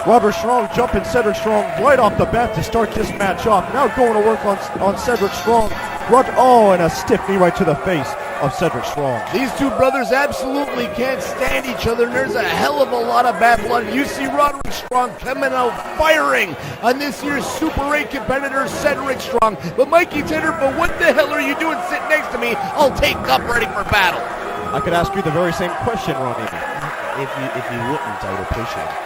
Roderick Strong jumping Sedrick Strong right off the bat to start this match off. Now going to work on Sedrick Strong. And a stiff knee right to the face of Sedrick Strong. These two brothers absolutely can't stand each other, and there's a hell of a lot of bad blood. You see Roderick Strong coming out firing on this year's Super 8 competitor, Sedrick Strong. But Mikey Tenderfoot, what the hell are you doing sitting next to me? I'll take up ready for battle. I could ask you the very same question, Ron Eby. If you wouldn't, I would appreciate it.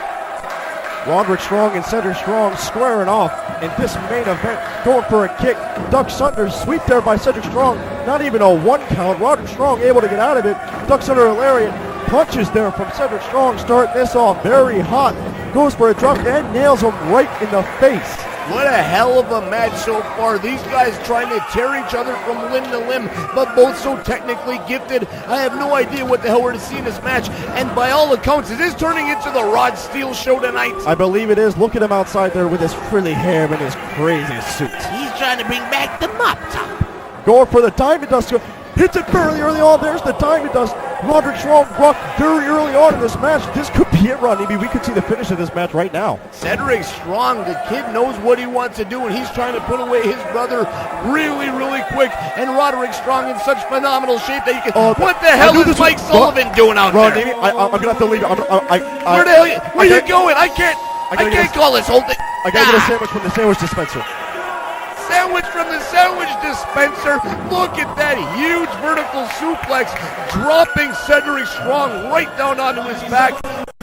Roderick Strong and Sedrick Strong squaring off in this main event, going for a kick. Ducks under, sweep there by Sedrick Strong. Not even a one count. Roderick Strong able to get out of it. Ducks under a lariat. Punches there from Sedrick Strong, starting this off very hot. Goes for a drop and nails him right in the face. What a hell of a match so far. These guys trying to tear each other from limb to limb, but both so technically gifted. I have no idea what the hell we're to see in this match. And by all accounts, is this turning into the Rod Steele show tonight? I believe it is. Look at him outside there with his frilly hair and his crazy suit. He's trying to bring back the mop top. Going for the Diamond Dust. Hits it fairly early on. There's the Diamond Dust. Roderick Strong brought very early on in this match. This could be it, Ron Eby. We could see the finish of this match right now. Sedrick Strong, the kid knows what he wants to do, and he's trying to put away his brother really, really quick. And Roderick Strong in such phenomenal shape that you can... what the hell is Mike Sullivan doing out Ron there? Eby, I'm going to have to leave. Where the hell are you going? I can't call this whole thing. I got to get a sandwich from the sandwich dispenser. Sandwich from the sandwich dispenser. Look at that huge vertical suplex, dropping Sedrick Strong right down onto his back.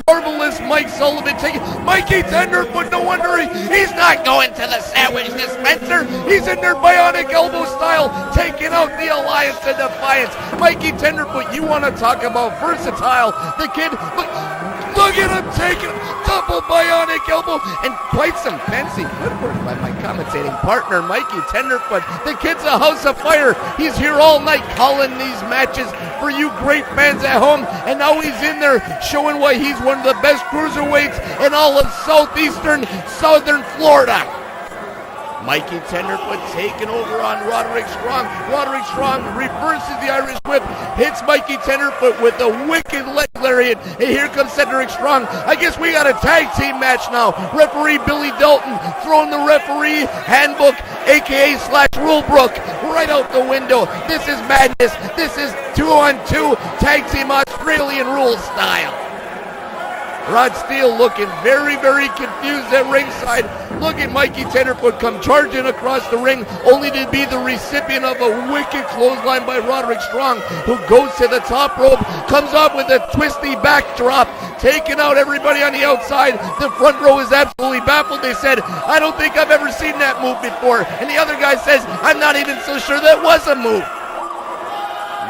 Marvelous Mike Sullivan taking Mikey Tenderfoot. No wonder he's not going to the sandwich dispenser. He's in there bionic elbow style, taking out the Alliance of Defiance. Mikey Tenderfoot, you want to talk about versatile? The kid, look at him taking double bionic elbow, and quite some fancy footwork by my commentating partner, Mikey Tenderfoot. The kid's a house of fire. He's here all night calling these matches for you great fans at home, and now he's in there showing why he's one of the best cruiserweights in all of southern Florida. Mikey Tenderfoot taking over on Roderick Strong. Roderick Strong reverses the Irish whip, hits Mikey Tenderfoot with a wicked leg lariat, and here comes Sedrick Strong. I guess we got a tag team match now. Referee Billy Dalton throwing the referee handbook, aka / rulebook, right out the window. This is madness. This is 2-on-2 tag team Australian rules style. Rod Steele looking very, very confused at ringside. Look at Mikey Tenderfoot come charging across the ring, only to be the recipient of a wicked clothesline by Roderick Strong, who goes to the top rope, comes up with a twisty backdrop, taking out everybody on the outside. The front row is absolutely baffled. They said, I don't think I've ever seen that move before. And the other guy says, I'm not even so sure that was a move.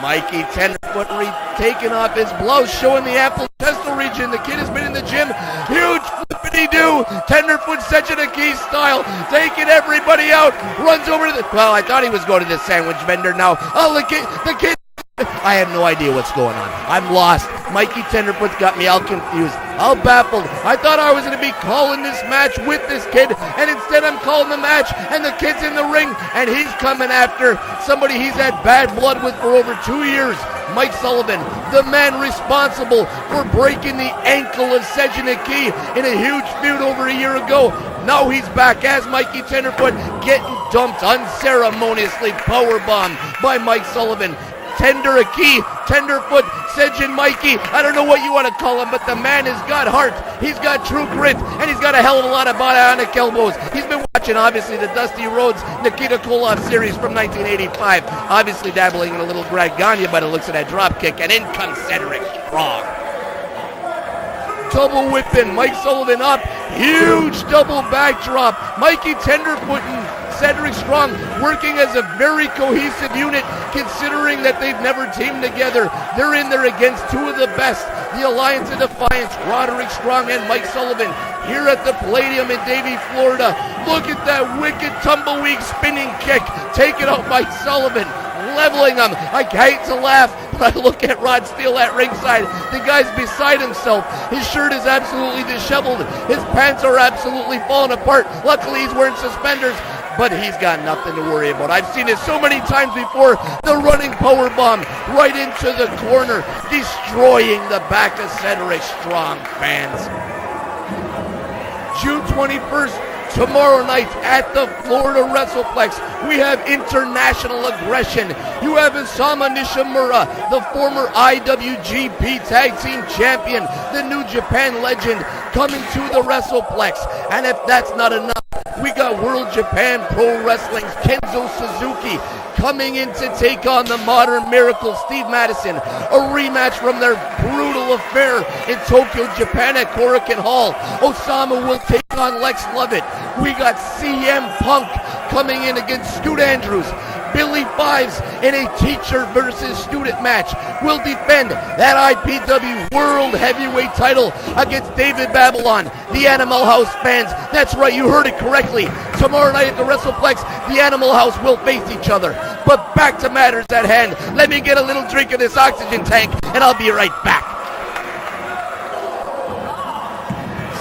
Mikey Tenderfoot taking off his blouse, showing the apple-chestal region. The kid has been in the gym. Huge flippity-doo. Tenderfoot Sedrick style, taking everybody out. Runs over to the... Well, I thought he was going to the sandwich vendor now. Oh, the kid... I have no idea what's going on. I'm lost. Mikey Tenderfoot's got me all confused, all baffled. I thought I was going to be calling this match with this kid, and instead I'm calling the match, and the kid's in the ring, and he's coming after somebody he's had bad blood with for over 2 years. Mike Sullivan, the man responsible for breaking the ankle of Sedrick in a huge feud over a year ago. Now he's back as Mikey Tenderfoot, getting dumped unceremoniously, powerbombed by Mike Sullivan. Tenderfoot, Sedrick Mikey, I don't know what you want to call him, but the man has got heart, he's got true grit, and he's got a hell of a lot of bionic elbows. He's been watching, obviously, the Dusty Rhodes Nikita Koloff series from 1985, obviously dabbling in a little Gragania by the looks of that drop kick, and in comes Sedrick Strong. Double whipping, Mike Sullivan up, huge double backdrop. Mikey Tenderfoot and Sedrick Strong working as a very cohesive unit, considering that they've never teamed together. They're in there against two of the best, the Alliance of Defiance, Roderick Strong and Mike Sullivan, here at the Palladium in Davie, Florida. Look at that wicked tumbleweed spinning kick, taken out by Sullivan. leveling him. I hate to laugh, but I look at Rod Steele at ringside. The guy's beside himself. His shirt is absolutely disheveled. His pants are absolutely falling apart. Luckily, he's wearing suspenders, but he's got nothing to worry about. I've seen it so many times before. The running power bomb right into the corner, destroying the back of Sedrick Strong, fans. June 21st, tomorrow night at the Florida WrestlePlex, we have international aggression. You have Isama Nishimura, the former IWGP Tag Team Champion, the New Japan legend, coming to the WrestlePlex. And if that's not enough, we got World Japan Pro Wrestling's Kenzo Suzuki coming in to take on the Modern Miracle Steve Madison. A rematch from their brutal affair in Tokyo, Japan at Korakuen Hall. Osama will take on Lex Lovett. We got CM Punk coming in against Scoot Andrews. Billy Fives in a teacher versus student match will defend that IPW World Heavyweight title against David Babylon. The Animal House fans, that's right, you heard it correctly. Tomorrow night at the WrestlePlex, the Animal House will face each other. But back to matters at hand. Let me get a little drink of this oxygen tank, and I'll be right back.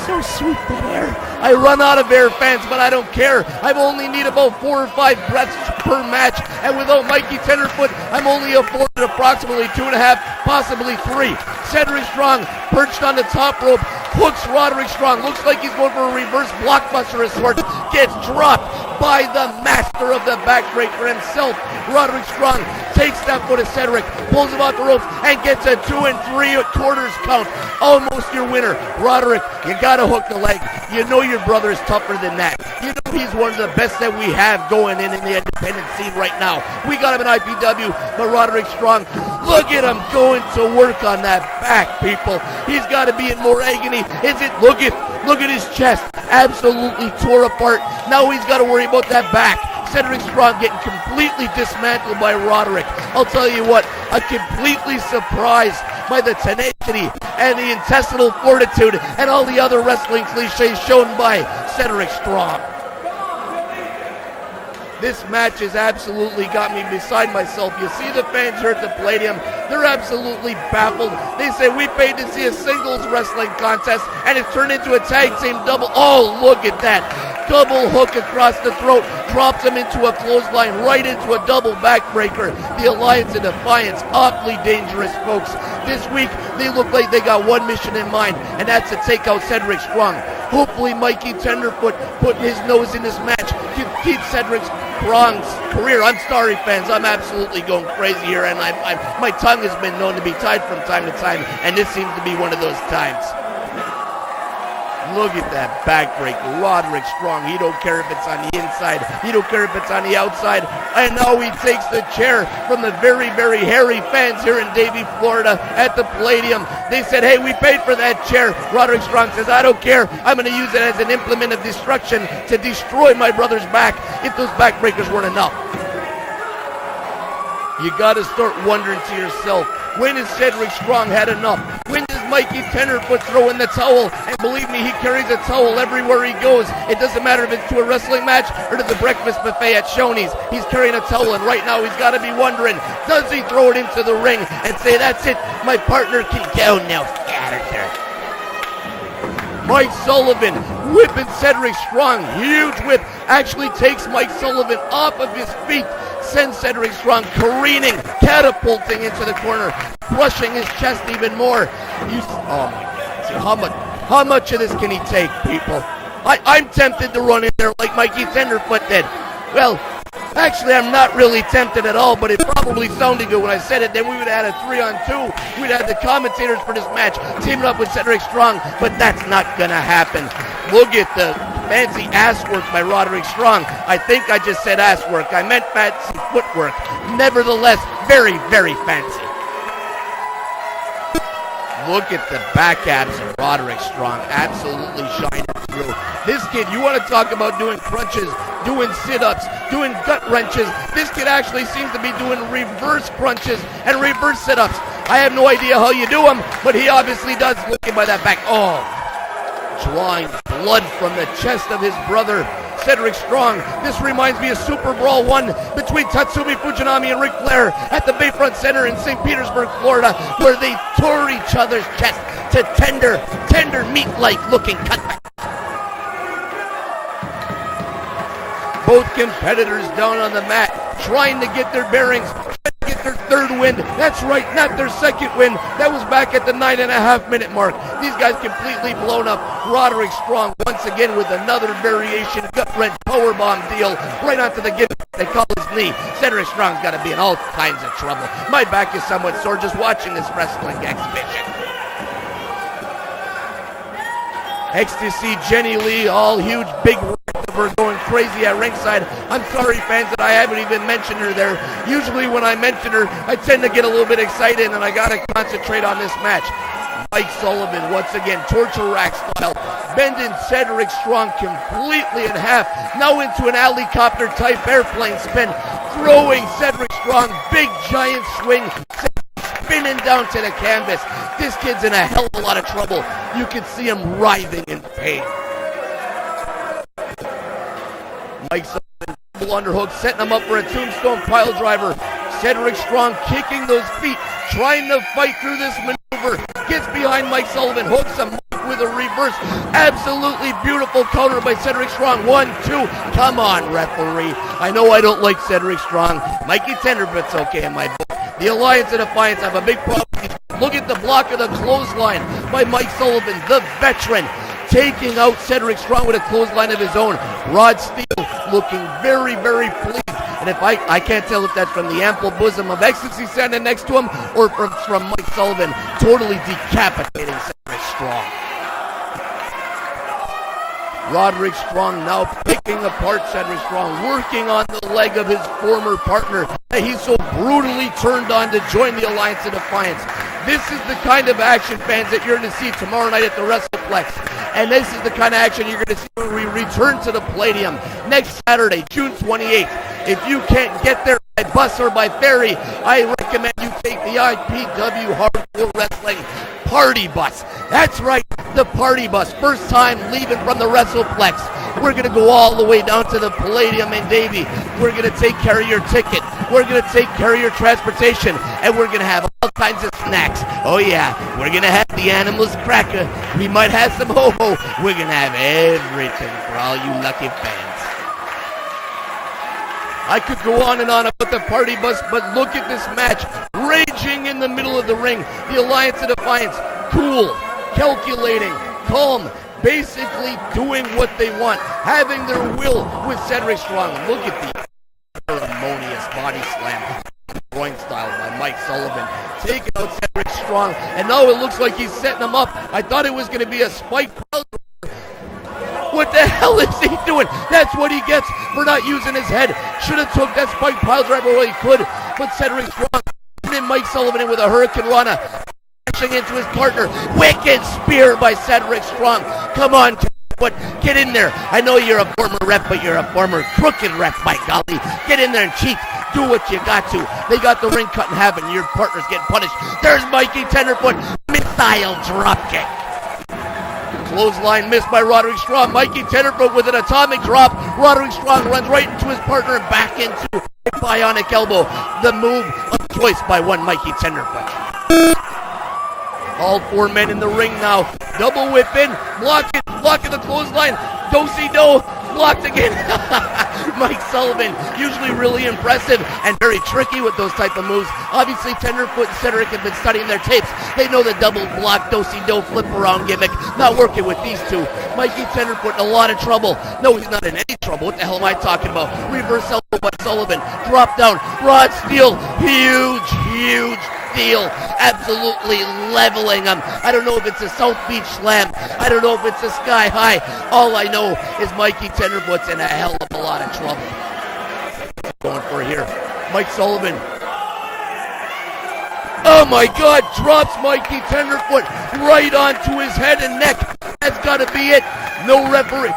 So sweet, the air. I run out of air, fans, but I don't care. I only need about 4 or 5 breaths per match, and without Mikey Tenderfoot, I'm only afforded approximately 2.5, possibly 3. Sedrick Strong perched on the top rope, hooks Roderick Strong. Looks like he's going for a reverse blockbuster of sorts. Gets dropped by the master of the backbreaker himself. Roderick Strong takes that foot of Sedrick, pulls him off the ropes, and gets a 2 3/4 count. Almost your winner. Roderick, you gotta hook the leg. You know your brother is tougher than that. You know he's one of the best that we have going in the independent scene right now. We got him in IPW, but Roderick Strong, look at him going to work on that back, people. He's got to be in more agony. Is it? Look at his chest, absolutely tore apart. Now he's got to worry about that back. Sedrick Strong getting completely dismantled by Roderick. I'll tell you what, I'm completely surprised by the tenacity and the intestinal fortitude and all the other wrestling cliches shown by Sedrick Strong. This match has absolutely got me beside myself. You see the fans here at the Palladium, they're absolutely baffled. They say we paid to see a singles wrestling contest and it's turned into a tag team double. Oh, look at that. Double hook across the throat, drops him into a clothesline, right into a double backbreaker. The Alliance of Defiance, awfully dangerous, folks. This week, they look like they got one mission in mind, and that's to take out Sedrick Strong. Hopefully, Mikey Tenderfoot putting his nose in this match can keep Sedrick Strong's career. I'm sorry, fans. I'm absolutely going crazy here, and my tongue has been known to be tied from time to time, and this seems to be one of those times. Look at that backbreaker. Roderick Strong. He don't care if it's on the inside. He don't care if it's on the outside. And now he takes the chair from the very, very hairy fans here in Davie, Florida at the Palladium. They said, hey, we paid for that chair. Roderick Strong says, I don't care. I'm going to use it as an implement of destruction to destroy my brother's back if those backbreakers weren't enough. You got to start wondering to yourself, when has Sedrick Strong had enough? When does Mikey Tenderfoot throw in the towel? And believe me, he carries a towel everywhere he goes. It doesn't matter if it's to a wrestling match or to the breakfast buffet at Shoney's. He's carrying a towel, and right now he's got to be wondering, does he throw it into the ring and say, that's it, my partner can go now, scatter. Mike Sullivan whipping Sedrick Strong. Huge whip. Actually takes Mike Sullivan off of his feet. Sends Sedrick Strong careening, catapulting into the corner, crushing his chest even more. Oh my God. See, how much of this can he take, people? I'm tempted to run in there like Mikey Tenderfoot did. Well, actually, I'm not really tempted at all, but it probably sounded good when I said it. Then we would have had a 3-on-2. We'd have the commentators for this match teaming up with Sedrick Strong, but that's not going to happen. Look at the fancy ass work by Roderick Strong. I think I just said ass work. I meant fancy footwork. Nevertheless, very, very fancy. Look at the back abs of Roderick Strong, absolutely shining through. This kid, you want to talk about doing crunches, doing sit-ups, doing gut wrenches. This kid actually seems to be doing reverse crunches and reverse sit-ups. I have no idea how you do them, but he obviously does. Looking by that back. Oh, drawing blood from the chest of his brother. Sedrick Strong. This reminds me of Super Brawl 1 between Tatsumi Fujinami and Ric Flair at the Bayfront Center in St. Petersburg, Florida, where they tore each other's chest to tender meat-like looking cutbacks. Both competitors down on the mat, trying to get their bearings, trying to get their third win. That's right, not their second win. That was back at the 9.5-minute mark. These guys completely blown up. Roderick Strong once again with another variation, gut-wrench powerbomb deal right onto the gimmick they call his knee. Sedrick Strong's got to be in all kinds of trouble. My back is somewhat sore just watching this wrestling exhibition. Ecstasy, Jenny Lee, all huge, big we're going crazy at ringside. I'm sorry, fans, that I haven't even mentioned her there. Usually when I mention her, I tend to get a little bit excited, and I got to concentrate on this match. Mike Sullivan, once again, torture rack style, bending Sedrick Strong completely in half, now into an helicopter-type airplane spin, throwing Sedrick Strong, big giant swing, spinning down to the canvas. This kid's in a hell of a lot of trouble. You can see him writhing in pain. Mike Sullivan, double underhook, setting him up for a tombstone pile driver. Sedrick Strong kicking those feet, trying to fight through this maneuver. Gets behind Mike Sullivan, hooks him with a reverse. Absolutely beautiful counter by Sedrick Strong. 1, 2. Come on, referee. I know I don't like Sedrick Strong. Mikey Tenderfoot's okay in my book. The Alliance of Defiance have a big problem. Look at the block of the clothesline by Mike Sullivan, the veteran, taking out Sedrick Strong with a clothesline of his own. Rod Steele looking very, very pleased. And if I can't tell if that's from the ample bosom of Ecstasy standing next to him or from Mike Sullivan totally decapitating Sedrick Strong. Roderick Strong now picking apart Sedrick Strong, working on the leg of his former partner that he's so brutally turned on to join the Alliance of Defiance. This is the kind of action, fans, that you're going to see tomorrow night at the WrestlePlex. And this is the kind of action you're going to see when we return to the Palladium next Saturday, June 28th. If you can't get there by bus or by ferry, I recommend you take the IPW Hardcore Wrestling Party Bus. That's right, the Party Bus. First time leaving from the WrestlePlex. We're going to go all the way down to the Palladium in Davie. We're going to take care of your ticket. We're going to take care of your transportation. And we're going to have all kinds of snacks. Oh yeah, we're going to have the Animals Cracker. We might have some ho-ho. We're going to have everything for all you lucky fans. I could go on and on about the Party Bus, but look at this match. Raging in the middle of the ring. The Alliance of Defiance, cool, calculating, calm, basically doing what they want, having their will with Sedrick Strong. Look at the ceremonious body slam, groin style by Mike Sullivan, taking out Sedrick Strong, and now it looks like he's setting him up. I thought it was going to be a spike pile. What the hell is he doing? That's what he gets for not using his head. Should have took that spike pile driver while he could, but Sedrick Strong and Mike Sullivan in with a Hurricane Rana, crashing into his partner. Wicked spear by Sedrick Strong. Come on, but get in there. I know you're a former rep, but you're a former crooked rep, by golly. Get in there and cheat. Do what you got to. They got the ring cut in half and your partner's getting punished. There's Mikey Tenderfoot. Missile dropkick. Clothesline missed by Roderick Strong. Mikey Tenderfoot with an atomic drop. Roderick Strong runs right into his partner and back into a bionic elbow. The move of choice by one Mikey Tenderfoot. All four men in the ring now. Double whip in. Blocking the clothesline. Do-si-do. Blocked again. Mike Sullivan, usually really impressive and very tricky with those type of moves. Obviously, Tenderfoot and Sedrick have been studying their tapes. They know the double block, do-si-do, flip around gimmick. Not working with these two. Mikey Tenderfoot in a lot of trouble. No, he's not in any trouble. What the hell am I talking about? Reverse elbow by Sullivan. Drop down. Rod Steele. Huge deal. Absolutely leveling him. I don't know if it's a South Beach Slam. I don't know if it's a Sky High. All I know is Mikey Tenderfoot's in a hell of a lot of trouble. Going for here. Mike Sullivan. Oh my God, drops Mikey Tenderfoot right onto his head and neck. That's got to be it. No referee.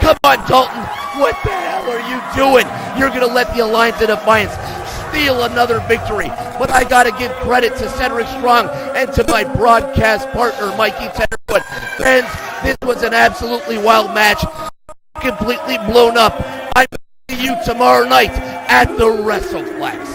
Come on, Dalton. What the hell are you doing? You're going to let the Alliance of Defiance steal another victory. But I got to give credit to Sedrick Strong and to my broadcast partner, Mikey Tenderfoot. Friends, this was an absolutely wild match. completely blown up. I'm see you tomorrow night at the WrestleFlex.